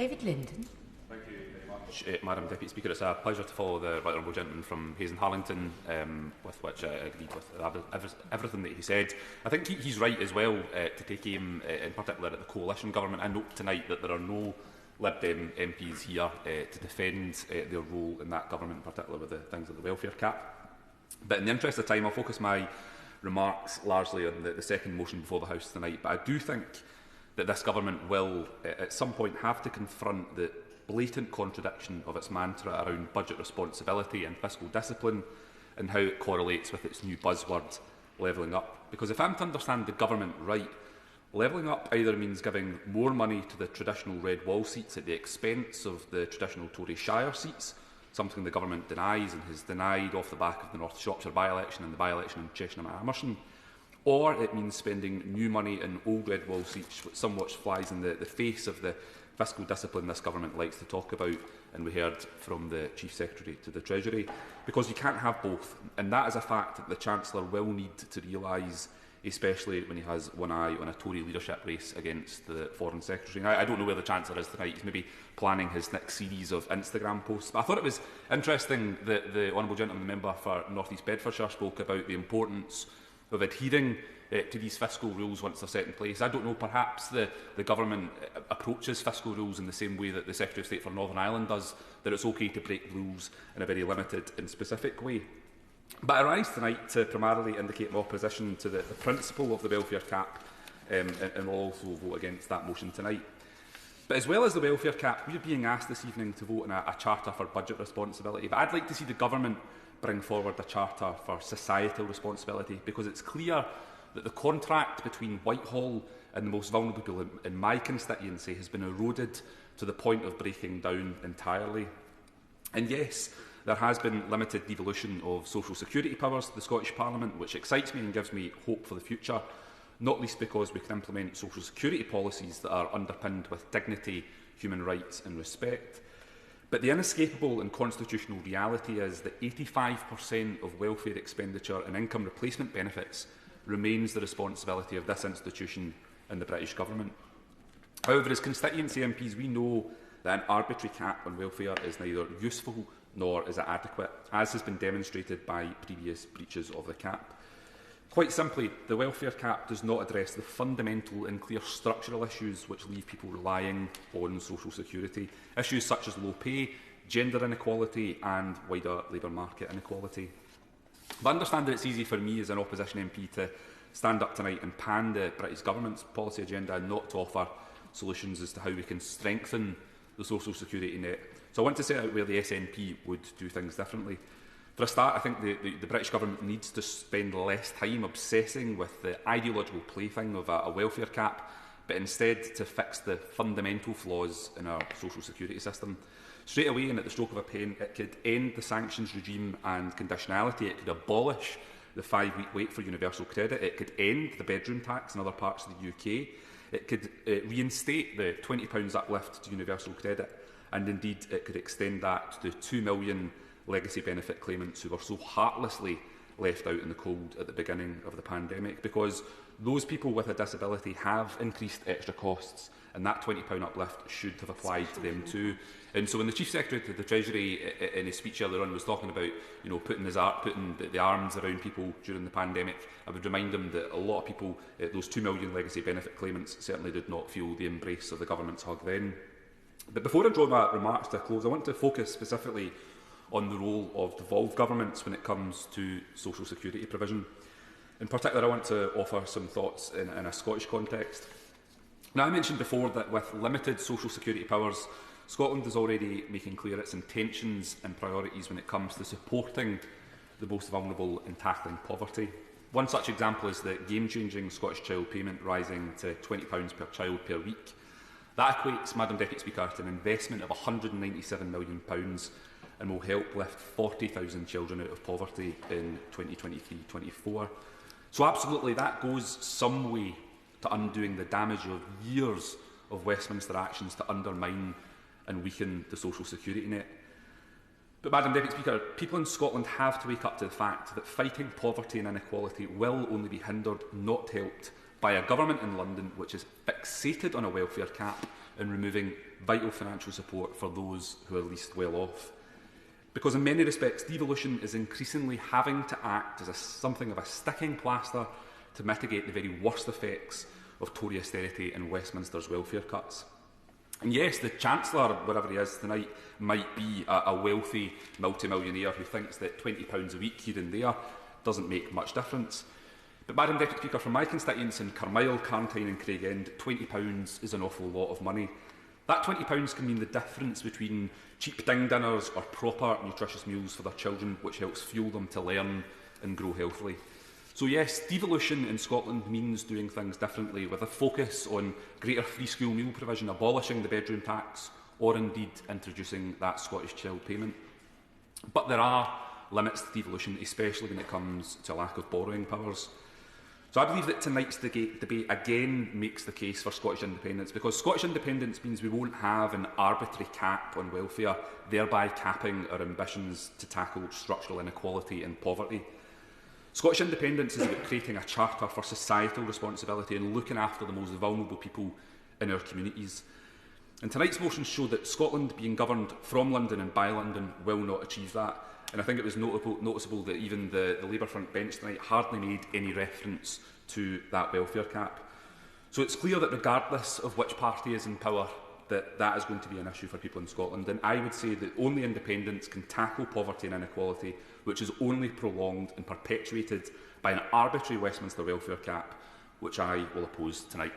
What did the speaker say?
David Linden. Thank you very much, Madam Deputy Speaker. It's a pleasure to follow the right honourable gentleman from Hayes and Harlington, with which I agreed with everything that he said. I think he's right as well to take aim in particular at the coalition government. I note tonight that there are no Lib Dem MPs here to defend their role in that government, in particular with the things like the welfare cap. But in the interest of time, I'll focus my remarks largely on the second motion before the House tonight. But I do think that this government will at some point have to confront the blatant contradiction of its mantra around budget responsibility and fiscal discipline and how it correlates with its new buzzword, levelling up. Because if I'm to understand the government right, levelling up either means giving more money to the traditional red wall seats at the expense of the traditional Tory Shire seats, something the government denies and has denied off the back of the North Shropshire by-election and the by-election in Cheshire and Amersham, or it means spending new money in old red wall seats, which somewhat flies in the face of the fiscal discipline this government likes to talk about, and we heard from the Chief Secretary to the Treasury, because you can't have both, and that is a fact that the Chancellor will need to realise, especially when he has one eye on a Tory leadership race against the Foreign Secretary. Now, I don't know where the Chancellor is tonight. He's maybe planning his next series of Instagram posts. But I thought it was interesting that the Honourable Gentleman, the member for North East Bedfordshire, spoke about the importance of adhering to these fiscal rules once they're set in place. I don't know, perhaps the government approaches fiscal rules in the same way that the Secretary of State for Northern Ireland does, that it's okay to break rules in a very limited and specific way. But I rise tonight to primarily indicate my opposition to the principle of the welfare cap, and will also vote against that motion tonight. But as well as the welfare cap, we are being asked this evening to vote on a charter for budget responsibility. But I'd like to see the government bring forward a charter for societal responsibility, because it's clear that the contract between Whitehall and the most vulnerable people in my constituency has been eroded to the point of breaking down entirely. And yes, there has been limited devolution of social security powers to the Scottish Parliament, which excites me and gives me hope for the future, not least because we can implement social security policies that are underpinned with dignity, human rights and respect. But the inescapable and constitutional reality is that 85% of welfare expenditure and income replacement benefits remains the responsibility of this institution and the British Government. However, as constituency MPs, we know that an arbitrary cap on welfare is neither useful nor is it adequate, as has been demonstrated by previous breaches of the cap. Quite simply, the welfare cap does not address the fundamental and clear structural issues which leave people relying on social security, issues such as low pay, gender inequality and wider labour market inequality. But I understand that it's easy for me as an opposition MP to stand up tonight and pan the British Government's policy agenda and not to offer solutions as to how we can strengthen the social security net. So I want to set out where the SNP would do things differently. For a start, I think the British Government needs to spend less time obsessing with the ideological plaything of a welfare cap, but instead to fix the fundamental flaws in our social security system. Straight away and at the stroke of a pen, it could end the sanctions regime and conditionality. It could abolish the 5-week wait for universal credit. It could end the bedroom tax in other parts of the UK. It could reinstate the £20 uplift to universal credit. And indeed, it could extend that to 2 million legacy benefit claimants who were so heartlessly left out in the cold at the beginning of the pandemic, because those people with a disability have increased extra costs, and that £20 uplift should have applied to them too. And so when the Chief Secretary to the Treasury in his speech earlier on was talking about putting the arms around people during the pandemic, I would remind him that a lot of people, those 2 million legacy benefit claimants, certainly did not feel the embrace of the government's hug then. But before I draw my remarks to a close, I want to focus specifically on the role of devolved governments when it comes to social security provision. In particular, I want to offer some thoughts in a Scottish context. Now, I mentioned before that with limited social security powers, Scotland is already making clear its intentions and priorities when it comes to supporting the most vulnerable and tackling poverty. One such example is the game-changing Scottish Child Payment rising to £20 per child per week. That equates, Madam Deputy Speaker, to an investment of £197 million and will help lift 40,000 children out of poverty in 2023-24. So absolutely, that goes some way to undoing the damage of years of Westminster actions to undermine and weaken the social security net. But, Madam Deputy Speaker, people in Scotland have to wake up to the fact that fighting poverty and inequality will only be hindered, not helped, by a government in London which is fixated on a welfare cap in removing vital financial support for those who are least well off. Because in many respects, devolution is increasingly having to act as something of a sticking plaster to mitigate the very worst effects of Tory austerity and Westminster's welfare cuts. And yes, the Chancellor, wherever he is tonight, might be a wealthy multimillionaire who thinks that £20 a week here and there doesn't make much difference. But, Madam Deputy Speaker, for my constituents in Carmyle, Carntine and Craigend, £20 is an awful lot of money. That £20 can mean the difference between cheap ding dinners or proper nutritious meals for their children, which helps fuel them to learn and grow healthily. So yes, devolution in Scotland means doing things differently, with a focus on greater free school meal provision, abolishing the bedroom tax, or indeed introducing that Scottish Child payment. But there are limits to devolution, especially when it comes to a lack of borrowing powers. So I believe that tonight's debate again makes the case for Scottish independence, because Scottish independence means we won't have an arbitrary cap on welfare, thereby capping our ambitions to tackle structural inequality and poverty. Scottish independence is about creating a charter for societal responsibility and looking after the most vulnerable people in our communities. And tonight's motions show that Scotland being governed from London and by London will not achieve that. And I think it was noticeable that even the Labour front bench tonight hardly made any reference to that welfare cap. So it's clear that regardless of which party is in power, that is going to be an issue for people in Scotland. And I would say that only independence can tackle poverty and inequality, which is only prolonged and perpetuated by an arbitrary Westminster welfare cap, which I will oppose tonight.